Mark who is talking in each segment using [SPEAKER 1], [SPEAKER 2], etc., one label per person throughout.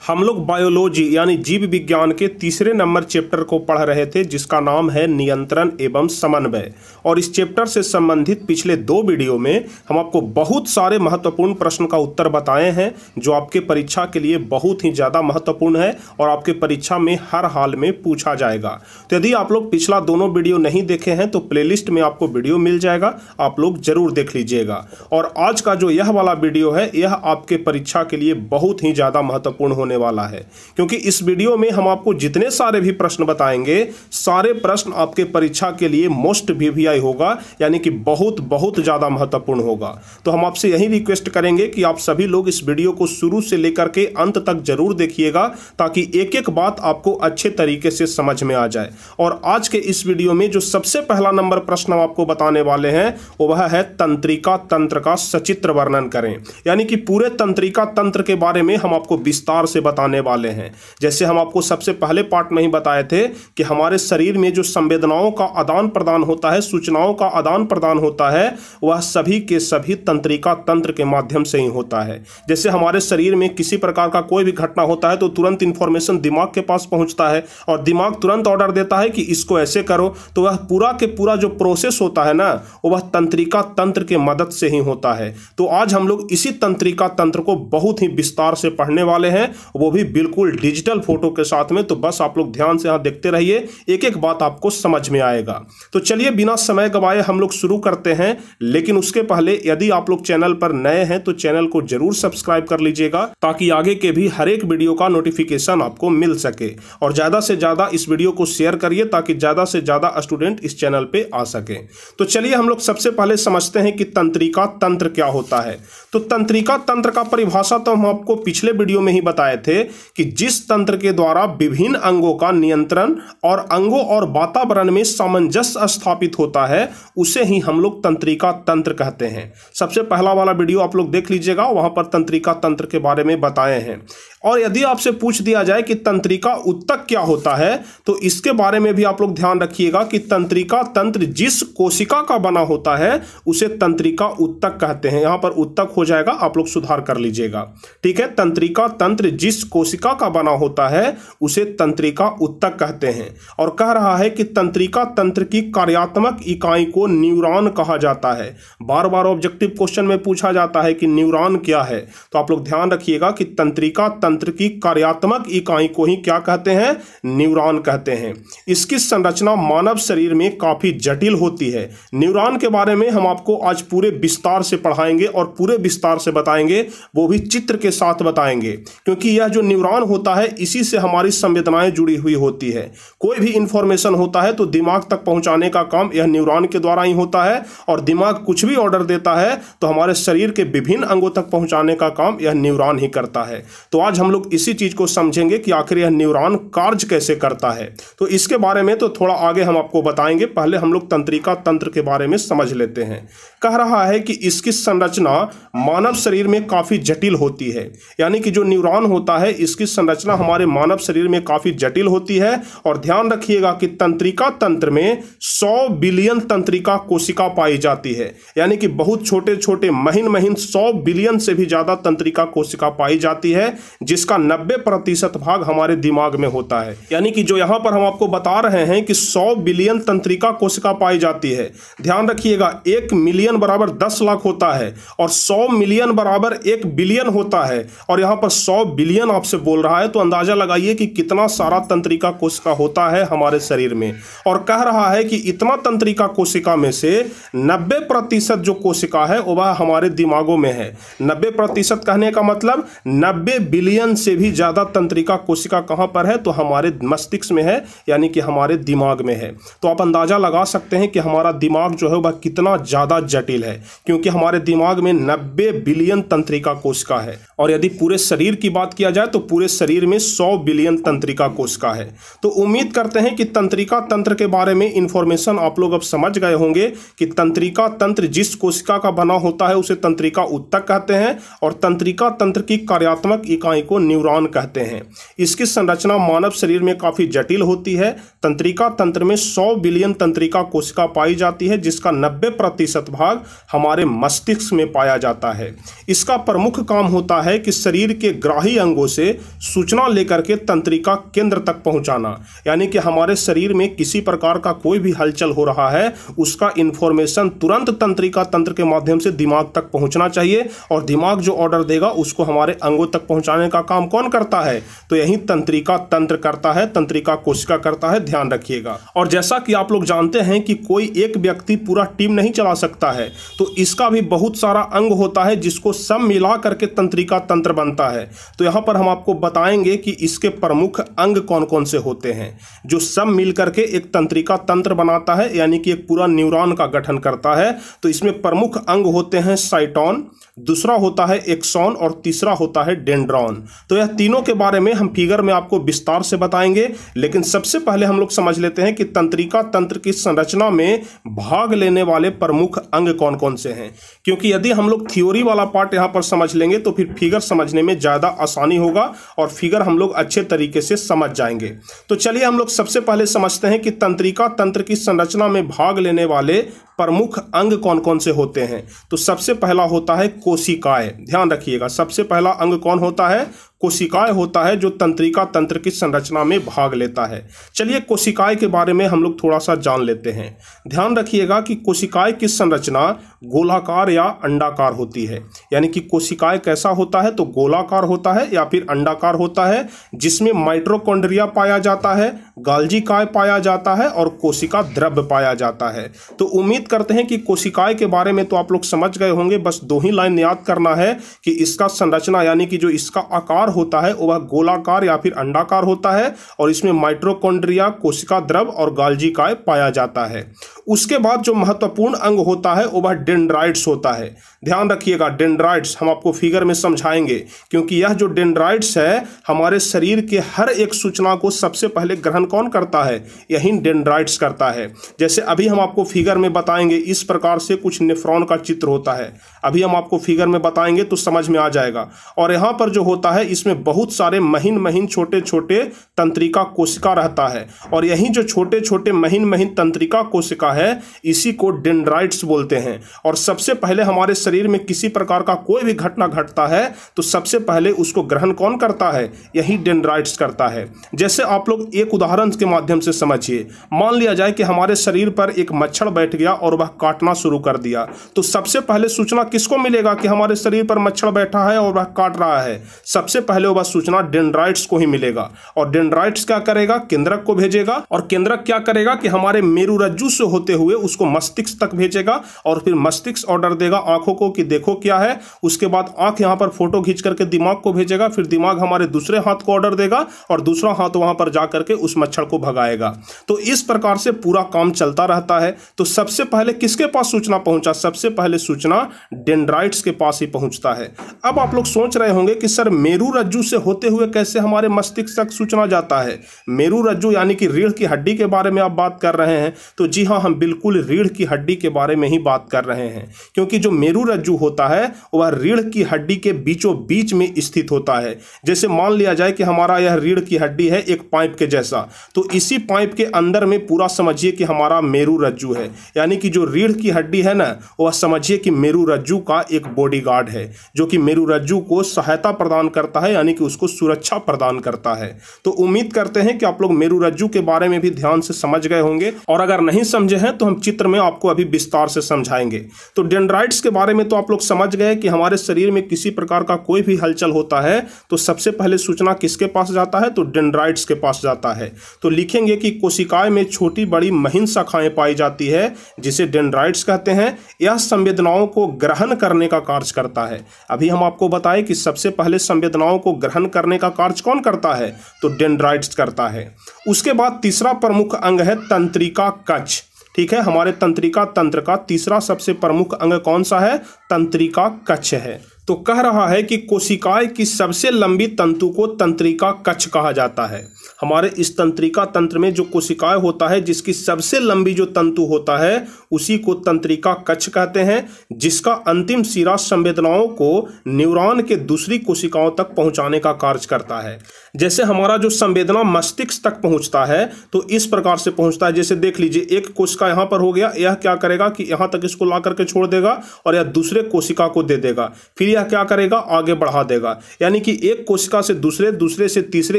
[SPEAKER 1] हम लोग बायोलॉजी यानी जीव विज्ञान के तीसरे नंबर चैप्टर को पढ़ रहे थे जिसका नाम है नियंत्रण एवं समन्वय। और इस चैप्टर से संबंधित पिछले 2 वीडियो में हम आपको बहुत सारे महत्वपूर्ण प्रश्न का उत्तर बताए हैं जो आपके परीक्षा के लिए बहुत ही ज़्यादा महत्वपूर्ण है और आपके परीक्षा में हर हाल में पूछा जाएगा। तो यदि आप लोग पिछला दोनों वीडियो नहीं देखे हैं तो प्लेलिस्ट में आपको वीडियो मिल जाएगा, आप लोग जरूर देख लीजिएगा। और आज का जो यह वाला वीडियो है यह आपके परीक्षा के लिए बहुत ही ज़्यादा महत्वपूर्ण होने वाला है, क्योंकि इस वीडियो में हम आपको जितने सारे भी प्रश्न बताएंगे सारे प्रश्न आपके परीक्षा के लिए मोस्ट वीवीआई होगा, यानी कि बहुत बहुत ज्यादा महत्वपूर्ण होगा। तो हम आपसे यही रिक्वेस्ट करेंगे कि आप सभी लोग इस वीडियो को शुरू से लेकर के अंत तक जरूर देखिएगा ताकि एक एक बात आपको अच्छे तरीके से समझ में आ जाए। और आज के इस वीडियो में जो सबसे पहला नंबर प्रश्न हम आपको बताने वाले हैं वह है तंत्रिका तंत्र का सचित्र वर्णन करें, यानी कि पूरे तंत्रिका तंत्र के बारे में हम आपको विस्तार से बताने वाले हैं। जैसे हम आपको सबसे पहले पार्ट में ही बताए थे कि हमारे शरीर में जो संवेदनाओं का आदान प्रदान होता है, सूचनाओं का आदान प्रदान होता है, वह सभी के सभी तंत्रिका तंत्र के माध्यम से ही होता है। जैसे हमारे शरीर में किसी प्रकार का कोई भी घटना होता है तो तुरंत इंफॉर्मेशन दिमाग के पास पहुंचता है और दिमाग तुरंत ऑर्डर देता है कि इसको ऐसे करो, तो वह पूरा के पूरा जो प्रोसेस होता है ना वह तंत्रिका तंत्र के मदद से ही होता है। तो आज हम लोग इसी तंत्रिका तंत्र को बहुत ही विस्तार से पढ़ने वाले हैं, वो भी बिल्कुल डिजिटल फोटो के साथ में। तो बस आप लोग ध्यान से यहां देखते रहिए, एक एक बात आपको समझ में आएगा। तो चलिए बिना समय गवाए हम लोग शुरू करते हैं। लेकिन उसके पहले यदि आप लोग चैनल पर नए हैं तो चैनल को जरूर सब्सक्राइब कर लीजिएगा ताकि आगे के भी हर एक वीडियो का नोटिफिकेशन आपको मिल सके। और ज्यादा से ज्यादा इस वीडियो को शेयर करिए ताकि ज्यादा से ज्यादा स्टूडेंट इस चैनल पे आ सके। तो चलिए हम लोग सबसे पहले समझते हैं कि तंत्रिका तंत्र क्या होता है। तो तंत्रिका तंत्र का परिभाषा तो हम आपको पिछले वीडियो में ही बताए थे कि जिस तंत्र के द्वारा विभिन्न अंगों का नियंत्रण और अंगों और वातावरण में सामंजस्य स्थापित होता है उसे ही हम लोग तंत्रिका तंत्र कहते हैं। सबसे पहला वाला वीडियो आप लोग देख लीजिएगा, वहां पर तंत्रिका तंत्र के बारे में बताए हैं। और यदि आपसे पूछ दिया जाए कि तंत्रिका उत्तक क्या होता है तो इसके बारे में भी आप लोग ध्यान रखिएगा कि तंत्रिका तंत्र जिस कोशिका का बना होता है उसे तंत्रिका उत्तक कहते हैं। यहां पर उत्तक हो जाएगा, आप लोग सुधार कर लीजिएगा, ठीक है। तंत्रिका तंत्र जिस कोशिका का बना होता है उसे तंत्रिका उत्तक कहते हैं। और कह रहा है कि तंत्रिका तंत्र की कार्यात्मक इकाई को न्यूरॉन कहा जाता है। बार बार ऑब्जेक्टिव क्वेश्चन में पूछा जाता है कि न्यूरॉन क्या है, तो आप लोग ध्यान रखिएगा कि तंत्रिका तंत्र की कार्यात्मक इकाई को ही क्या कहते हैं, न्यूरॉन कहते हैं। इसकी संरचना मानव शरीर में काफी जटिल होती है। न्यूरॉन के बारे में हम आपको आज पूरे विस्तार से पढ़ाएंगे और पूरे विस्तार से बताएंगे, वो भी चित्र के साथ बताएंगे, क्योंकि यह जो न्यूरॉन होता है इसी से हमारी संवेदनाएं जुड़ी हुई होती है। कोई भी इंफॉर्मेशन होता है तो दिमाग तक पहुंचाने का काम यह न्यूरॉन के द्वारा ही होता है, और दिमाग कुछ भी ऑर्डर देता है तो हमारे शरीर के विभिन्न अंगों तक पहुंचाने का काम यह न्यूरॉन ही करता है। तो आज हम लोग इसी चीज को समझेंगे कि आखिर यह न्यूरॉन कार्य कैसे करता है। तो इसके बारे में तो थोड़ा आगे हम आपको बताएंगे, पहले हम लोग तंत्रिका तंत्र के बारे में समझ लेते हैं। कह रहा है कि इसकी संरचना मानव शरीर में काफी जटिल होती है, यानी कि जो न्यूरॉन होता है इसकी संरचना हमारे मानव शरीर में काफी जटिल होती है। और ध्यान रखिएगा कि तंत्रिका तंत्र में 100 बिलियन तंत्रिका कोशिका पाई जाती है, यानी कि बहुत छोटे छोटे महीन महीन 100 बिलियन से भी ज्यादा तंत्रिका कोशिका पाई जाती है, जिसका 90% भाग हमारे दिमाग में होता है। यानी कि जो यहां पर हम आपको बता रहे हैं कि 100 बिलियन तंत्रिका कोशिका पाई जाती है। ध्यान रखिएगा 1 मिलियन बराबर 10 लाख होता है और 100 मिलियन बराबर 1 बिलियन होता है। और यहां पर 100 बिलियन आपसे बोल रहा है तो अंदाजा लगाइए कि कितना सारा तंत्रिका कोशिका होता है हमारे शरीर में। और कह रहा है कि इतना तंत्रिका कोशिका में से 90% जो कोशिका है वह हमारे दिमागों में है। 90% कहने का मतलब 90 बिलियन से भी ज्यादा तंत्रिका कोशिका कहां पर है, तो हमारे मस्तिष्क में है, यानी कि हमारे दिमाग में है। तो आप अंदाजा लगा सकते हैं कि हमारा दिमाग जो है वह कितना ज्यादा जटिल है, क्योंकि हमारे दिमाग में 90 बिलियन तंत्रिका कोशिका है। और यदि पूरे शरीर की बात किया जाए तो पूरे शरीर में 100 बिलियन तंत्रिका कोशिका है। तो उम्मीद करते हैं कि तंत्रिका तंत्र के बारे में इंफॉर्मेशन आप लोग अब समझ गए होंगे कि तंत्रिका तंत्र जिस कोशिका का बना होता है उसे तंत्रिका उत्तक कहते हैं और तंत्रिका तंत्र की कार्यात्मक इकाई को न्यूरॉन कहते हैं। इसकी संरचना मानव शरीर में काफी जटिल होती है। तंत्रिका तंत्र में 100 बिलियन तंत्रिका कोशिका पाई जाती है, जिसका 90% भाग हमारे मस्तिष्क में पाया जाता है। इसका प्रमुख काम होता है कि शरीर के ग्राही अंगों से सूचना लेकर के तंत्रिका केंद्र तक पहुंचाना। यानी कि हमारे शरीर में किसी प्रकार का कोई भी हलचल हो रहा है, उसका इंफॉर्मेशन तुरंत तंत्रिका तंत्र के माध्यम से दिमाग तक पहुंचना चाहिए, और दिमाग जो ऑर्डर देगा उसको हमारे अंगों तक पहुंचाने का काम कौन करता है? तो यही तंत्रिका तंत्र करता है, तंत्रिका कोशिका करता है, ध्यान रखिएगा। और जैसा कि आप लोग जानते हैं कि कोई एक व्यक्ति पूरा टीम नहीं चला सकता है, तो इसका भी बहुत सारा अंग होता है जिसको सब मिला करके तंत्रिका तंत्र बनता है। तो यहां पर हम आपको बताएंगे कि इसके प्रमुख अंग कौन कौन से होते हैं जो सब मिल करके एक तंत्रिका तंत्र बनाता है, यानी कि एक पूरा न्यूरॉन का गठन करता है। तो इसमें प्रमुख अंग होते हैं साइटोन, दूसरा होता है एक्सॉन और तीसरा होता है डेंड्रॉन। तो यह तीनों के बारे में हम फिगर में आपको विस्तार से बताएंगे, लेकिन सबसे पहले हम लोग समझ लेते हैं कि तंत्रिका तंत्र की संरचना में भाग लेने वाले प्रमुख अंग कौन कौन से हैं। क्योंकि यदि हम लोग थ्योरी वाला पार्ट यहां पर समझ लेंगे तो फिर फिगर समझने में ज्यादा आसानी होगा और फिगर हम लोग अच्छे तरीके से समझ जाएंगे। तो चलिए हम लोग सबसे पहले समझते हैं कि तंत्रिका तंत्र की संरचना में भाग लेने वाले प्रमुख अंग कौन कौन से होते हैं। तो सबसे पहला होता है कोशिकाएं। ध्यान रखिएगा, सबसे पहला अंग कौन होता है? कोशिकाएं होता है जो तंत्रिका तंत्र की संरचना में भाग लेता है। चलिए कोशिकाएं के बारे में हम लोग थोड़ा सा जान लेते हैं। ध्यान रखिएगा कि कोशिकाएं की संरचना गोलाकार या अंडाकार होती है। यानी कि कोशिकाएं कैसा होता है? तो गोलाकार होता है या फिर अंडाकार होता है, जिसमें माइटोकॉन्ड्रिया पाया जाता है, गाल्जी काय पाया जाता है और कोशिका द्रव्य पाया जाता है। तो उम्मीद करते हैं कि कोशिकाएं के बारे में तो आप लोग समझ गए होंगे। बस दो ही लाइन याद करना है कि इसका संरचना यानी कि जो इसका आकार होता है वह गोलाकार या फिर अंडाकार होता है, और इसमें माइटोकॉन्ड्रिया, कोशिका द्रव्य और गाल्जी काय पाया जाता है। उसके बाद जो महत्वपूर्ण अंग होता है वह डेंड्राइट्स होता है। ध्यान रखिएगा, डेंड्राइट्स हम आपको फिगर में समझाएंगे, क्योंकि यह जो डेंड्राइट्स है हमारे शरीर के हर एक सूचना को सबसे पहले ग्रहण कौन करता है? यही डेंड्राइट्स करता है। जैसे अभी हम आपको फिगर में बताएंगे, इस प्रकार से कुछ नेफ्रॉन का चित्र होता है। अभी हम आपको फिगर में बताएंगे तो समझ में आ जाएगा। और यहाँ पर जो होता है इसमें बहुत सारे महीन महीन छोटे छोटे तंत्रिका कोशिका रहता है, और यही जो छोटे छोटे महीन महीन तंत्रिका कोशिका है इसी को डेंड्राइट्स बोलते हैं। और सबसे पहले हमारे शरीर में किसी प्रकार का कोई भी घटना घटता है तो सबसे पहले उसको ग्रहण कौन करता है? यही डेंड्राइट्स करता है। जैसे आप लोग एक उदाहरण के माध्यम से समझिए। मान लिया जाए कि हमारे शरीर पर एक मच्छर बैठ गया और वह काटना शुरू कर दिया, तो सबसे पहले सूचना किसको मिलेगा कि हमारे शरीर पर मच्छर बैठा है और वह काट रहा है? सबसे पहले वह सूचना डेंड्राइट्स को ही मिलेगा। और डेंड्राइट्स क्या करेगा? केंद्रक को भेजेगा, और केंद्रक क्या करेगा कि हमारे मेरुरज्जु से होते हुए उसको मस्तिष्क तक भेजेगा, और फिर मस्तिष्क ऑर्डर देगा आंखों को कि देखो क्या है। उसके बाद आंख यहां पर फोटो खींच करके दिमाग को भेजेगा, फिर दिमाग हमारे दूसरे हाथ को ऑर्डर देगा और दूसरा हाथ वहां पर जाकर के उस मच्छर को भगाएगा। तो इस प्रकार से पूरा काम चलता रहता है। तो सबसे पहले किसके पास सूचना पहुंचा? सबसे पहले सूचना डेंड्राइट्स के पास ही पहुंचता है। अब आप लोग सोच रहे होंगे कि सर मेरुरज्जु से होते हुए कैसे हमारे मस्तिष्क तक सूचना जाता है? मेरुरज्जु यानी कि रीढ़ की हड्डी के बारे में आप बात कर रहे हैं। तो जी हाँ, हम बिल्कुल रीढ़ की हड्डी के बारे में ही बात कर रहे हैं, क्योंकि जो मेरुरज्जु होता है वह रीढ़ की हड्डी के बीचों बीच में स्थित होता है। जैसे मान लिया जाए कि हमारा यह रीढ़ की हड्डी है एक पाइप के जैसा, तो इसी पाइप के अंदर में पूरा समझिए कि हमारा मेरुरज्जु है। यानी कि जो रीढ़ की हड्डी है ना, वह समझिए कि मेरुरज्जु का एक बॉडीगार्ड है, जो कि मेरुरज्जु को सहायता प्रदान करता है, यानी कि उसको सुरक्षा प्रदान करता है। तो उम्मीद करते हैं कि आप लोग मेरुरज्जु के बारे में भी ध्यान से समझ गए होंगे, और अगर नहीं समझे हैं तो हम चित्र में आपको अभी विस्तार से समझाएंगे। तो डेंड्राइट्स के बारे में तो आप लोग समझ गए कि हमारे शरीर में किसी प्रकार का कोई भी हलचल होता है तो सबसे पहले सूचना किसके पास जाता है? तो डेंड्राइट्स के पास जाता है। तो लिखेंगे कि कोशिकाएं में छोटी बड़ी महीन शाखाएं पाई जाती है जिसे डेंड्राइट्स कहते हैं। यह संवेदनाओं को ग्रहण करने का कार्य करता है। अभी हम आपको बताएं कि सबसे पहले संवेदनाओं को ग्रहण करने का कार्य कौन करता है? तो डेंड्राइट्स करता है। उसके बाद तीसरा प्रमुख अंग है तंत्रिका कक्ष। ठीक है, हमारे तंत्रिका तंत्र का तीसरा सबसे प्रमुख अंग कौन सा है? तंत्रिका कक्ष है। तो कह रहा है कि कोशिकाएं की सबसे लंबी तंतु को तंत्रिका कक्ष कहा जाता है। हमारे इस तंत्रिका तंत्र में जो कोशिकाएं होता है जिसकी सबसे लंबी जो तंतु होता है उसी को तंत्रिका कक्ष कहते हैं, जिसका अंतिम सिरा संवेदनाओं को न्यूरॉन के दूसरी कोशिकाओं तक पहुंचाने का कार्य करता है। जैसे हमारा जो संवेदना मस्तिष्क तक पहुंचता है तो इस प्रकार से पहुंचता है। जैसे देख लीजिए, एक कोशिका यहां पर हो गया, यह क्या करेगा कि यहां तक इसको ला करके छोड़ देगा और यह दूसरे कोशिका को दे देगा, फिर यह यह क्या करेगा, आगे बढ़ा देगा। यानी कि एक कोशिका से दूसरे, दूसरे से तीसरे,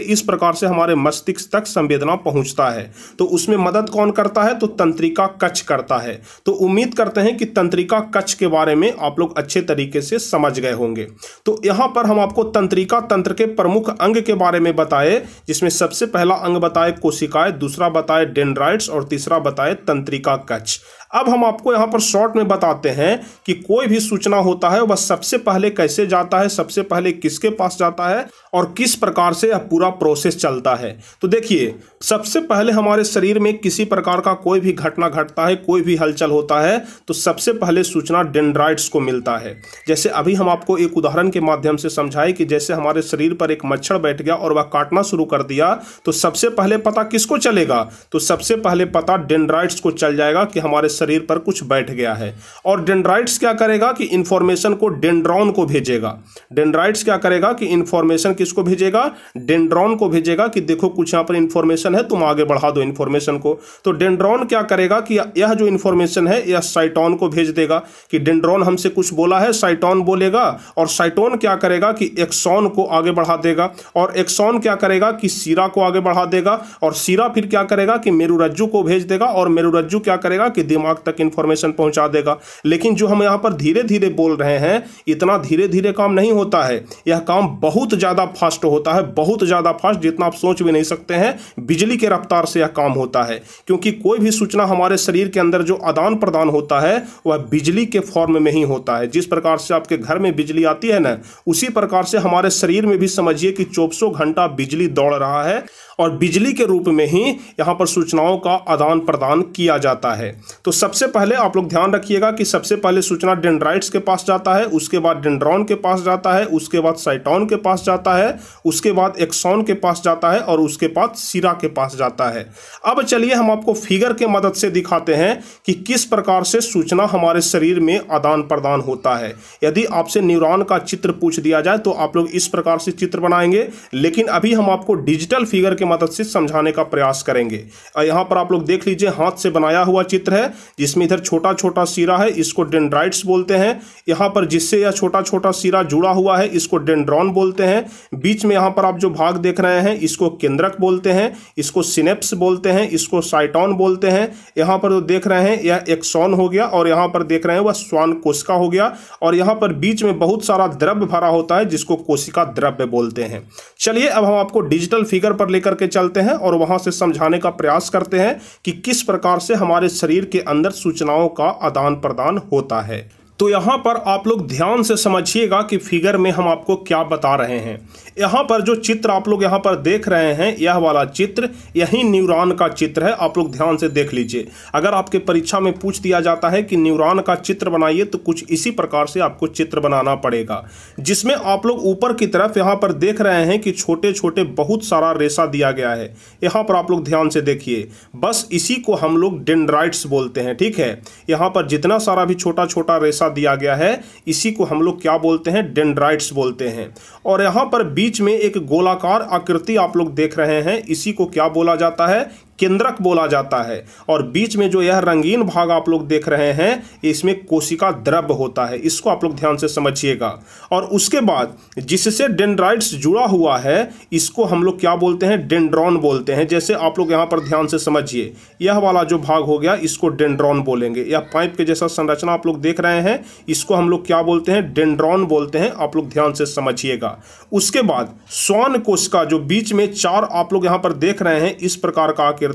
[SPEAKER 1] इस प्रकार से हमारे मस्तिष्क तक संवेदना पहुंचता है। तो उसमें मदद कौन करता है, तो तंत्रिका कक्ष करता है। तो उम्मीद करते हैं कि तंत्रिका कक्ष के बारे में आप लोग अच्छे तरीके से समझ गए होंगे। तो यहां पर हम आपको तंत्रिका तंत्र के प्रमुख अंग के बारे में बताए, जिसमें सबसे पहला अंग बताए कोशिकाएं, दूसरा बताए डेंड्राइट्स और तीसरा बताए तंत्रिका कक्ष। अब हम आपको यहाँ पर शॉर्ट में बताते हैं कि कोई भी सूचना होता है वह सबसे पहले कैसे जाता है, सबसे पहले किसके पास जाता है और किस प्रकार से यह पूरा प्रोसेस चलता है। तो देखिए, सबसे पहले हमारे शरीर में किसी प्रकार का कोई भी घटना घटता है, कोई भी हलचल होता है, तो सबसे पहले सूचना डेंड्राइट्स को मिलता है। जैसे अभी हम आपको एक उदाहरण के माध्यम से समझाए कि जैसे हमारे शरीर पर एक मच्छर बैठ गया और वह काटना शुरू कर दिया, तो सबसे पहले पता किसको चलेगा, तो सबसे पहले पता डेंड्राइट्स को चल जाएगा कि हमारे शरीर पर कुछ बैठ गया है। और डेंड्राइट्स क्या करेगा कि इंफॉर्मेशन को डेंड्रॉन को भेजेगा। डेंड्राइट्स क्या करेगा कि इंफॉर्मेशन किसको भेजेगा, डेंड्रॉन को भेजेगा कि देखो कुछ यहाँ पर इंफॉर्मेशन है, तुम आगे बढ़ा दो इंफॉर्मेशन को। तो डेंड्रॉन क्या करेगा कि यह जो इंफॉर्मेशन है यह साइटोन को भेज देगा कि डेंड्रॉन हमसे कुछ बोला है, साइटोन बोलेगा। और साइटोन क्या करेगा कि एक्सॉन को आगे बढ़ा देगा, और एक्सॉन क्या करेगा कि सीरा को आगे बढ़ा देगा, और सीरा फिर क्या करेगा कि मेरुरज्जु को भेज देगा, और मेरुरज्जु क्या करेगा कि दिमाग तक इंफॉर्मेशन पहुंचा देगा। लेकिन जो हम यहां पर धीरे धीरे बोल रहे हैं, इतना धीरे धीरे काम नहीं होता है, यह काम बहुत ज्यादा फास्ट होता है, बहुत ज्यादा फास्ट, जितना आप सोच भी नहीं सकते हैं। बिजली के रफ्तार से यह काम होता है, क्योंकि कोई भी सूचना हमारे शरीर के अंदर जो आदान प्रदान होता है वह बिजली के फॉर्म में ही होता है। जिस प्रकार से आपके घर में बिजली आती है ना, उसी प्रकार से हमारे शरीर में भी समझिए कि 24 घंटा बिजली दौड़ रहा है, और बिजली के रूप में ही यहां पर सूचनाओं का आदान प्रदान किया जाता है। तो सबसे पहले आप लोग ध्यान रखिएगा कि सबसे पहले सूचना डेंड्राइट्स के पास जाता है, उसके बाद डेंड्रॉन के पास जाता है, उसके बाद साइटोन के पास जाता है, उसके बाद एक्सॉन के पास जाता है, और उसके बाद सीरा के पास जाता है। अब चलिए हम आपको फिगर के मदद से दिखाते हैं कि किस प्रकार से सूचना हमारे शरीर में आदान प्रदान होता है। यदि आपसे न्यूरॉन का चित्र पूछ दिया जाए तो आप लोग इस प्रकार से चित्र बनाएंगे, लेकिन अभी हम आपको डिजिटल फिगर के मदद से समझाने का प्रयास करेंगे। यहां पर आप लोग देख लीजिए, हाथ से बनाया हुआ चित्र है, जिसमें इधर छोटा छोटा सीरा है, इसको डेंड्राइट्स बोलते हैं। यहां पर जिससे यह छोटा छोटा सीरा जुड़ा हुआ है, इसको डेंड्रॉन बोलते हैं। बीच में यहां पर आप जो भाग देख रहे हैं, इसको केंद्रक बोलते हैं, इसको सिनेप्स बोलते हैं, इसको साइटोन बोलते हैं। यहां पर जो देख रहे हैं यह एक्सॉन हो गया, और यहां पर देख रहे हैं वह श्वान कोशिका हो गया, और यहां पर बीच में बहुत सारा द्रव्य भरा होता है जिसको कोशिका द्रव्य बोलते हैं। चलिए अब हम आपको डिजिटल फिगर पर लेकर के चलते हैं और वहां से समझाने का प्रयास करते हैं कि किस प्रकार से हमारे शरीर के अंदर सूचनाओं का आदान प्रदान होता है। तो यहाँ पर आप लोग ध्यान से समझिएगा कि फिगर में हम आपको क्या बता रहे हैं। यहाँ पर जो चित्र आप लोग यहाँ पर देख रहे हैं, यह वाला चित्र यही न्यूरॉन का चित्र है। आप लोग ध्यान से देख लीजिए। अगर आपके परीक्षा में पूछ दिया जाता है कि न्यूरॉन का चित्र बनाइए, तो कुछ इसी प्रकार से आपको चित्र बनाना पड़ेगा, जिसमें आप लोग ऊपर की तरफ यहाँ पर देख रहे हैं कि छोटे छोटे बहुत सारा रेशा दिया गया है। यहाँ पर आप लोग ध्यान से देखिए, बस इसी को हम लोग डेंड्राइट्स बोलते हैं। ठीक है, यहाँ पर जितना सारा भी छोटा छोटा रेशा दिया गया है, इसी को हम लोग क्या बोलते हैं, डेंड्राइट्स बोलते हैं। और यहाँ पर बीच में एक गोलाकार आकृति आप लोग देख रहे हैं, इसी को क्या बोला जाता है, केंद्रक बोला जाता है। और बीच में जो यह रंगीन भाग आप लोग देख रहे हैं, इसमें कोशिका द्रव्य होता है। इसको आप लोग ध्यान से समझिएगा। और उसके बाद जिससे डेंड्राइट्स जुड़ा हुआ है, इसको हम लोग क्या बोलते हैं, डेंड्रॉन बोलते हैं। जैसे आप लोग यहाँ पर ध्यान से समझिए, यह वाला जो भाग हो गया, इसको डेंड्रॉन बोलेंगे। यह पाइप के जैसा संरचना आप लोग देख रहे हैं, इसको हम लोग क्या बोलते हैं, डेंड्रॉन बोलते हैं। आप लोग ध्यान से समझिएगा। उसके बाद श्वान कोशिका जो बीच में चार आप लोग यहाँ पर देख रहे हैं, इस प्रकार का आकृति,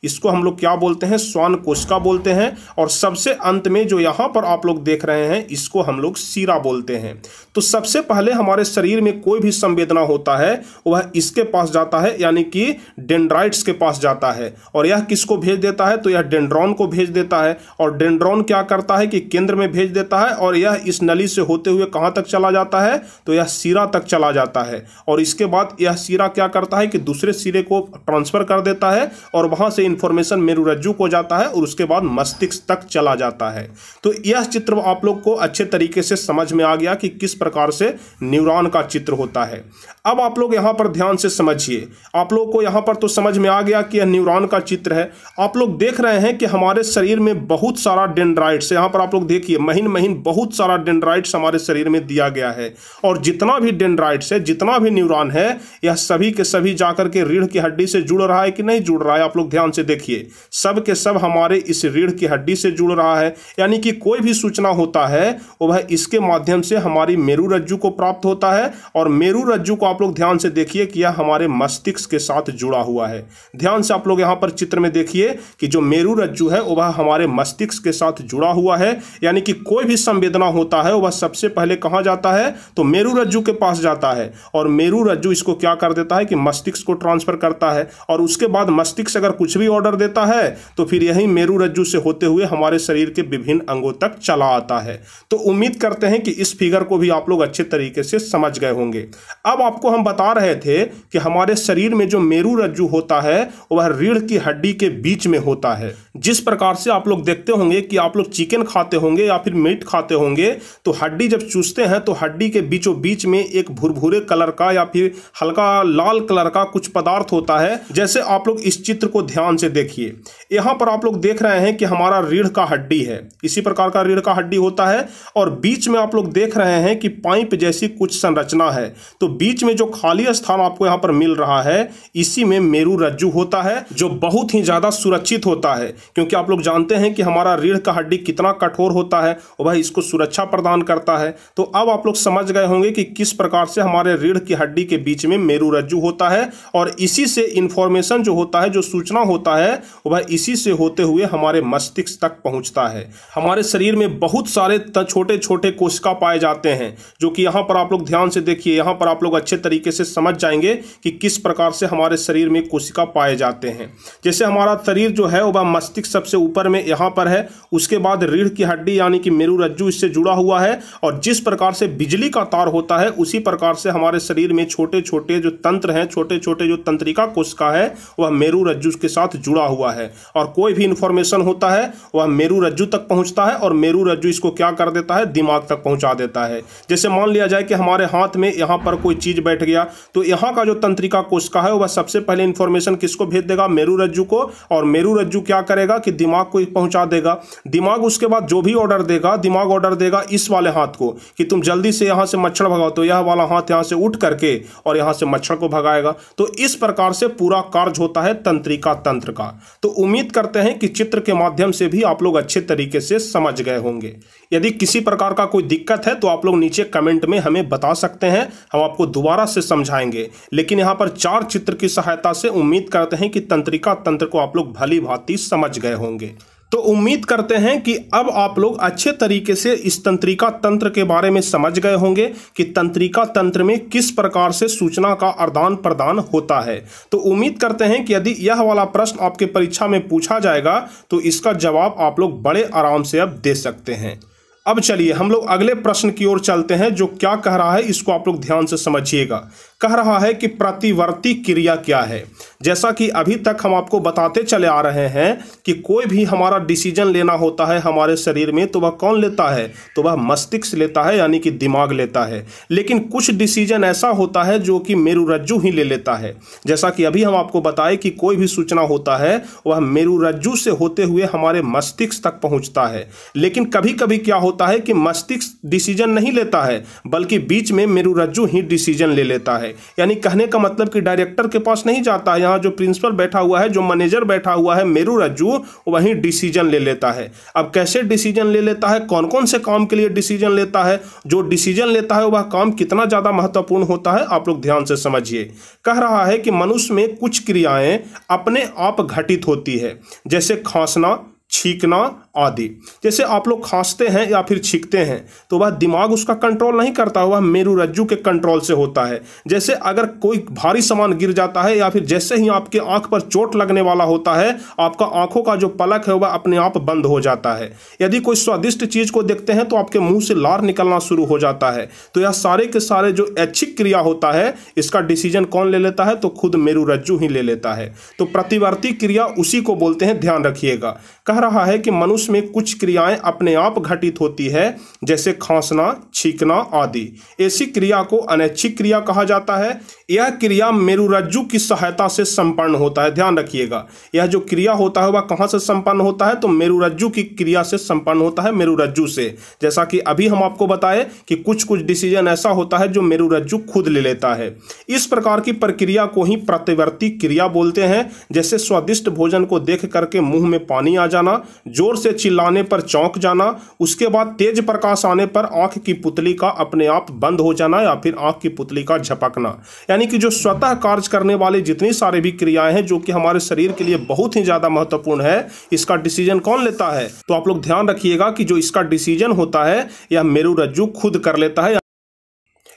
[SPEAKER 1] इसको हम लोग क्या बोलते हैं, श्वान कोशिका बोलते हैं। और सबसे अंत में जो यहां पर आप लोग देख रहे हैं, इसको हम लोग सीरा बोलते हैं। तो सबसे पहले हमारे शरीर में कोई भी संवेदना होता है वह इसके पास जाता है, यानी कि डेंड्राइट्स के पास जाता है। और यह किसको भेज देता है, तो यह डेंड्रॉन को भेज देता है। और डेंड्रॉन क्या करता है कि केंद्र में भेज देता है, और यह इस नली से होते हुए कहां तक चला जाता है, तो यह सीरा तक चला जाता है। और इसके बाद यह सीरा क्या करता है कि दूसरे सिरे को ट्रांसफर कर देता है, और वहां से इंफॉर्मेशन मेरुरज्जु को जाता है और उसके बाद मस्तिष्क तक चला जाता है। तो यह चित्र आप लोग को अच्छे तरीके से समझ में आ गया कि किस प्रकार से न्यूरॉन का चित्र होता है। अब आप लोग यहां पर ध्यान से समझिए, आप लोग को यहां पर तो समझ में आ गया कि यह न्यूरॉन का चित्र है। आप लोग देख रहे हैं कि हमारे शरीर में बहुत सारा डेंड्राइट्स, यहां पर आप लोग देखिए महीन महीन बहुत सारा डेंड्राइट्स हमारे शरीर में दिया गया है। और जितना भी डेंड्राइट्स है, जितना भी न्यूरॉन है, यह सभी के सभी जाकर के रीढ़ की हड्डी से जुड़ रहा है कि नहीं जुड़ रहा है। आप लोग ध्यान से देखिए, सब के सब हमारे इस रीढ़ की हड्डी से जुड़ रहा है। यानी कि कोई भी सूचना होता है वह इसके माध्यम से हमारी मेरुरज्जु को प्राप्त होता है। और मेरुरज्जु को आप लोग ध्यान से देखिए कि यह हमारे मस्तिष्क के साथ जुड़ा हुआ है। ध्यान से आप लोग यहां पर चित्र में देखिए कि जो मेरुरज्जु है वह हमारे मस्तिष्क के साथ जुड़ा हुआ है। यानी कि कोई भी संवेदना होता है वह सबसे पहले कहां जाता है, तो मेरुरज्जु के पास जाता है। और मेरुरज्जु इसको क्या कर देता है कि मस्तिष्क को ट्रांसफर करता है। और उसके बाद मस्तिष्क अगर कुछ भी ऑर्डर देता है तो फिर यही मेरुरज्जु से होते हुए हमारे शरीर के विभिन्न अंगों तक चला आता है। तो उम्मीद करते हैं कि इस फिगर को भी आप लोग अच्छे तरीके से समझ गए होंगे। अब आपको हम बता रहे थे कि हमारे शरीर में जो मेरुरज्जु होता है वह रीढ़ की हड्डी के बीच में होता है। जिस प्रकार से आप लोग देखते होंगे कि आप लोग चिकन खाते होंगे या फिर मीट खाते होंगे तो हड्डी जब चूसते हैं तो हड्डी के बीचों बीच में एक भुरभुरे कलर का या फिर हल्का लाल कलर का कुछ पदार्थ होता है। जैसे आप लोग इस चित्र को ध्यान से देखिए, यहां पर आप लोग देख रहे हैं कि हमारा रीढ़ का हड्डी है, इसी प्रकार का रीढ़ का हड्डी होता है। और बीच में आप लोग देख रहे हैं कि पाइप जैसी कुछ संरचना है। तो बीच में जो खाली स्थान आपको यहां पर मिल रहा है इसी में मेरुरज्जु होता है, जो बहुत ही ज्यादा सुरक्षित होता है। क्योंकि आप लोग जानते हैं कि हमारा रीढ़ का हड्डी कितना कठोर होता है और वह इसको सुरक्षा प्रदान करता है। तो अब आप लोग समझ गए होंगे कि किस प्रकार से हमारे रीढ़ की हड्डी के बीच में मेरुरज्जु होता है। और इसी से इंफॉर्मेशन जो होता है, जो सूचना होता है, वह इसी से होते हुए हमारे मस्तिष्क तक पहुंचता है। हमारे शरीर में बहुत सारे छोटे छोटे कोशिका पाए जाते हैं, जो कि यहां पर आप लोग ध्यान से देखिए, यहां पर आप लोग अच्छे तरीके से समझ जाएंगे कि किस प्रकार से हमारे शरीर में कोशिका पाए जाते हैं। जैसे हमारा शरीर जो है वह मस्तिष्क सबसे ऊपर में यहां पर है, उसके बाद रीढ़ की हड्डी यानी कि मेरुरज्जु इससे जुड़ा हुआ है। और जिस प्रकार से बिजली का तार होता है उसी प्रकार से हमारे शरीर में छोटे छोटे जो तंत्र हैं, छोटे छोटे जो तंत्रिका कोशिका है, वह मेरुरज्जु के साथ जुड़ा हुआ है। और कोई भी इंफॉर्मेशन होता है वह मेरुरज्जु तक पहुंचता है और मेरुरज्जु इसको क्या कर देता है, दिमाग तक पहुंचा देता है। जैसे मान लिया जाए कि हमारे हाथ में यहां पर कोई चीज बैठ गया, तो यहां का जो तंत्रिका कोशिका है वह सबसे पहले इंफॉर्मेशन किसको भेज देगा, मेरुरज्जु को। और मेरुरज्जु क्या करेगा कि दिमाग को पहुंचा देगा। दिमाग उसके बाद जो भी ऑर्डर देगा, दिमाग ऑर्डर देगा इस वाले हाथ को कि तुम जल्दी से यहां से मच्छर भगाओ, तो यह वाला हाथ यहां से उठ करके और यहां से मच्छर को भगाएगा। तो इस प्रकार से पूरा कार्य होता है तंत्रिका तंत्र का। तो उम्मीद करते हैं कि चित्र के माध्यम से भी आप लोग अच्छे तरीके से समझ गए होंगे। यदि किसी प्रकार का कोई दिक्कत है तो आप लोग नीचे कमेंट में हमें बता सकते हैं, हम आपको दोबारा से समझाएंगे। लेकिन यहां पर 4 चित्र की सहायता से उम्मीद करते हैं कि तंत्रिका तंत्र को आप लोग भली भांति समझ गए होंगे। तो उम्मीद करते हैं कि अब आप लोग अच्छे तरीके से इस तंत्रिका तंत्र के बारे में समझ गए होंगे कि तंत्रिका तंत्र में किस प्रकार से सूचना का आदान प्रदान होता है। तो उम्मीद करते हैं कि यदि यह वाला प्रश्न आपके परीक्षा में पूछा जाएगा तो इसका जवाब आप लोग बड़े आराम से अब दे सकते हैं। अब चलिए हम लोग अगले प्रश्न की ओर चलते हैं, जो क्या कह रहा है इसको आप लोग ध्यान से समझिएगा। कह रहा है कि प्रतिवर्ती क्रिया क्या है। जैसा कि अभी तक हम आपको बताते चले आ रहे हैं कि कोई भी हमारा डिसीजन लेना होता है हमारे शरीर में तो वह कौन लेता है, तो वह मस्तिष्क लेता है, यानी कि दिमाग लेता है। लेकिन कुछ डिसीजन ऐसा होता है जो कि मेरुरज्जु ही ले लेता है। जैसा कि अभी हम आपको बताए कि कोई भी सूचना होता है वह मेरुरज्जु से होते हुए हमारे मस्तिष्क तक पहुंचता है। लेकिन कभी कभी क्या होता है कि मस्तिष्क डिसीजन नहीं लेता है, बल्कि बीच में मेरुरज्जु ही डिसीजन ले लेता है। यानी कहने का मतलब कि डायरेक्टर के पास नहीं जाता है, यहाँ जो प्रिंसिपल बैठा हुआ है, जो मैनेजर बैठा हुआ है मेरुरज्जु, वही डिसीजन ले लेता है। अब कैसे डिसीजन ले लेता है, कौन कौन से काम के लिए डिसीजन लेता है, जो डिसीजन लेता है वह काम कितना ज्यादा महत्वपूर्ण होता है, आप लोग ध्यान से समझिए। कह रहा है कि मनुष्य में कुछ क्रियाएं अपने आप घटित होती है, जैसे खांसना, छींकना आदि। जैसे आप लोग खांसते हैं या फिर छींकते हैं तो वह दिमाग उसका कंट्रोल नहीं करता, वह मेरुरज्जु के कंट्रोल से होता है। जैसे अगर कोई भारी सामान गिर जाता है या फिर जैसे ही आपके आंख पर चोट लगने वाला होता है, आपका आंखों का जो पलक है वह अपने आप बंद हो जाता है। यदि कोई स्वादिष्ट चीज को देखते हैं तो आपके मुंह से लार निकलना शुरू हो जाता है। तो यह सारे के सारे जो ऐच्छिक क्रिया होता है, इसका डिसीजन कौन ले लेता है? तो खुद मेरुरज्जु ही ले लेता है। तो प्रतिवर्ती क्रिया उसी को बोलते हैं, ध्यान रखिएगा। कह रहा है कि मनुष्य में कुछ क्रियाएं अपने आप घटित होती है, जैसे खांसना, छींकना आदि। ऐसी क्रिया को अनैच्छिक क्रिया कहा जाता है। यह क्रिया मेरुरज्जु की सहायता से संपन्न होता है। ध्यान रखिएगा, यह जो क्रिया होता है वह कहां से संपन्न होता है? तो मेरुरज्जु की क्रिया से संपन्न होता है, मेरुरज्जु से। जैसा कि अभी हम आपको बताए कि कुछ कुछ डिसीजन ऐसा होता है जो मेरुरज्जु खुद ले लेता है। इस प्रकार की प्रक्रिया को ही प्रतिवर्ती क्रिया बोलते हैं। जैसे स्वादिष्ट भोजन को देख करके मुंह में पानी आ जाना, जोर से चिल्लाने पर चौंक जाना, उसके बाद तेज प्रकाश आने पर आंख की पुतली का अपने आप बंद हो जाना या फिर आंख की पुतली का झपकना। यानी कि जो स्वतः कार्य करने वाली जितनी सारी भी क्रियाएं हैं जो कि हमारे शरीर के लिए बहुत ही ज्यादा महत्वपूर्ण है, इसका डिसीजन कौन लेता है? तो आप लोग ध्यान रखिएगा कि जो इसका डिसीजन होता है यह मेरुरज्जु खुद कर लेता है।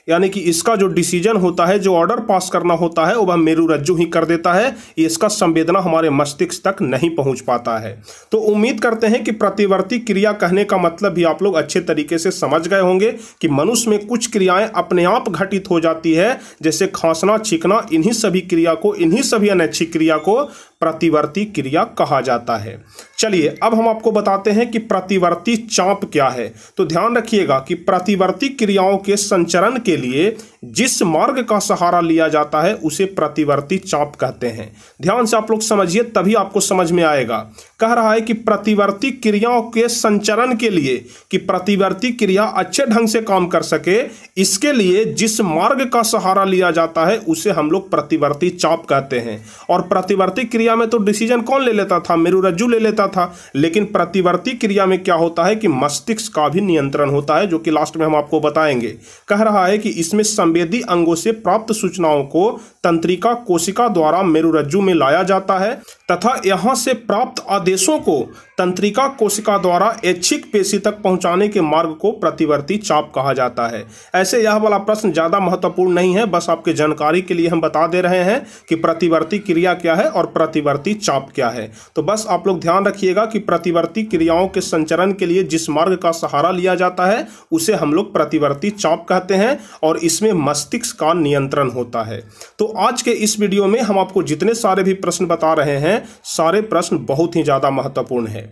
[SPEAKER 1] यानी कि इसका जो डिसीजन होता है, जो ऑर्डर पास करना होता है, वह मेरुरज्जु ही कर देता है। इसका संवेदना हमारे मस्तिष्क तक नहीं पहुंच पाता है। तो उम्मीद करते हैं कि प्रतिवर्ती क्रिया कहने का मतलब भी आप लोग अच्छे तरीके से समझ गए होंगे कि मनुष्य में कुछ क्रियाएं अपने आप घटित हो जाती है, जैसे खांसना, छींकना। इन्हीं सभी क्रिया को, इन्हीं सभी अनैच्छिक क्रिया को प्रतिवर्ती क्रिया कहा जाता है। चलिए अब हम आपको बताते हैं कि प्रतिवर्ती चाप क्या है। तो ध्यान रखिएगा कि प्रतिवर्ती क्रियाओं के संचरण के लिए जिस मार्ग का सहारा लिया जाता है उसे प्रतिवर्ती चाप कहते हैं। ध्यान से आप लोग समझिए, तभी आपको समझ में आएगा। कह रहा है कि प्रतिवर्ती क्रियाओं के संचरण के लिए, कि प्रतिवर्ती क्रिया अच्छे ढंग से काम कर सके, इसके लिए जिस मार्ग का सहारा लिया जाता है उसे हम लोग प्रतिवर्ती चाप कहते हैं। और प्रतिवर्ती क्रिया में तो डिसीजन कौन ले लेता था? मेरुरज्जु ले लेता था। लेकिन प्रतिवर्ती क्रिया में क्या होता है कि मस्तिष्क का भी नियंत्रण होता है, जो कि लास्ट में हम आपको बताएंगे। कह रहा है कि इसमें संवेदी अंगों से प्राप्त सूचनाओं को तंत्रिका कोशिका द्वारा मेरुरज्जु में लाया जाता है तथा यहां से प्राप्त आदेशों को तंत्रिका कोशिका द्वारा ऐच्छिक पेशी तक पहुंचाने के मार्ग को प्रतिवर्ती चाप कहा जाता है। ऐसे यह वाला प्रश्न ज्यादा महत्वपूर्ण नहीं है, बस आपके जानकारी के लिए हम बता दे रहे हैं कि प्रतिवर्ती क्रिया क्या है और प्रतिवर्ती चाप क्या है। तो बस आप लोग ध्यान रखिएगा कि प्रतिवर्ती क्रियाओं के संचरण के लिए जिस मार्ग का सहारा लिया जाता है उसे हम लोग प्रतिवर्ती चाप कहते हैं और इसमें मस्तिष्क का नियंत्रण होता है। तो आज के इस वीडियो में हम आपको जितने सारे भी प्रश्न बता रहे हैं, सारे प्रश्न बहुत ही ज्यादा महत्वपूर्ण है।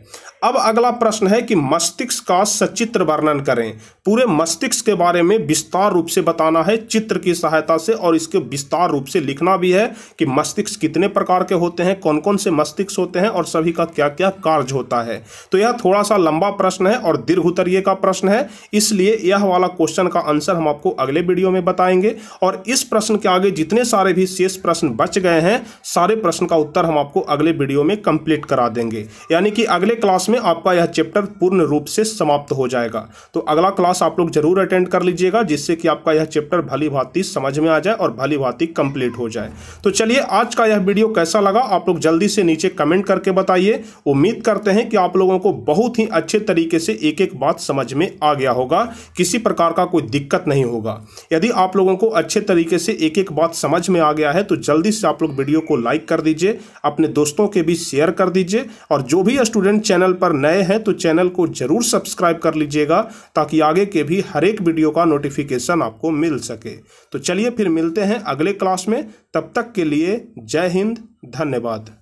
[SPEAKER 1] अब अगला प्रश्न है कि मस्तिष्क का सचित्र वर्णन करें। पूरे मस्तिष्क के बारे में विस्तार रूप से बताना है चित्र की सहायता से, और इसके विस्तार रूप से लिखना भी है कि मस्तिष्क कितने प्रकार के होते हैं, कौन कौन से मस्तिष्क होते हैं और सभी का क्या क्या कार्य होता है। तो यह थोड़ा सा लंबा प्रश्न है और दीर्घ उत्तरीय का प्रश्न है, इसलिए यह वाला क्वेश्चन का आंसर हम आपको अगले वीडियो में बताएंगे। और इस प्रश्न के आगे जितने सारे भी शेष प्रश्न बच गए हैं, सारे प्रश्न का उत्तर हम आपको अगले वीडियो में कंप्लीट करा देंगे। यानी कि अगले क्लास में आपका यह चैप्टर पूर्ण रूप से समाप्त हो जाएगा। तो अगला क्लास आप लोग जरूर अटेंड कर लीजिएगा, जिससे कि आपका यह चैप्टर भली भांति समझ में आ जाए और भली भांति कंप्लीट हो जाए। तो चलिए, आज का यह वीडियो कैसा लगा आप लोग जल्दी से नीचे कमेंट करके बताइए। उम्मीद करते हैं कि आप लोगों को बहुत ही अच्छे तरीके से एक एक बात समझ में आ गया होगा, किसी प्रकार का कोई दिक्कत नहीं होगा। यदि आप लोगों को अच्छे तरीके से एक एक बात समझ में आ गया है तो जल्दी से आप लोग वीडियो को लाइक कर दीजिए, अपने दोस्तों के भी शेयर कर दीजिए, और जो भी स्टूडेंट चैनल पर नए हैं तो चैनल को जरूर सब्सक्राइब कर लीजिएगा, ताकि आगे के भी हर एक वीडियो का नोटिफिकेशन आपको मिल सके। तो चलिए फिर मिलते हैं अगले क्लास में, तब तक के लिए जय हिंद, धन्यवाद।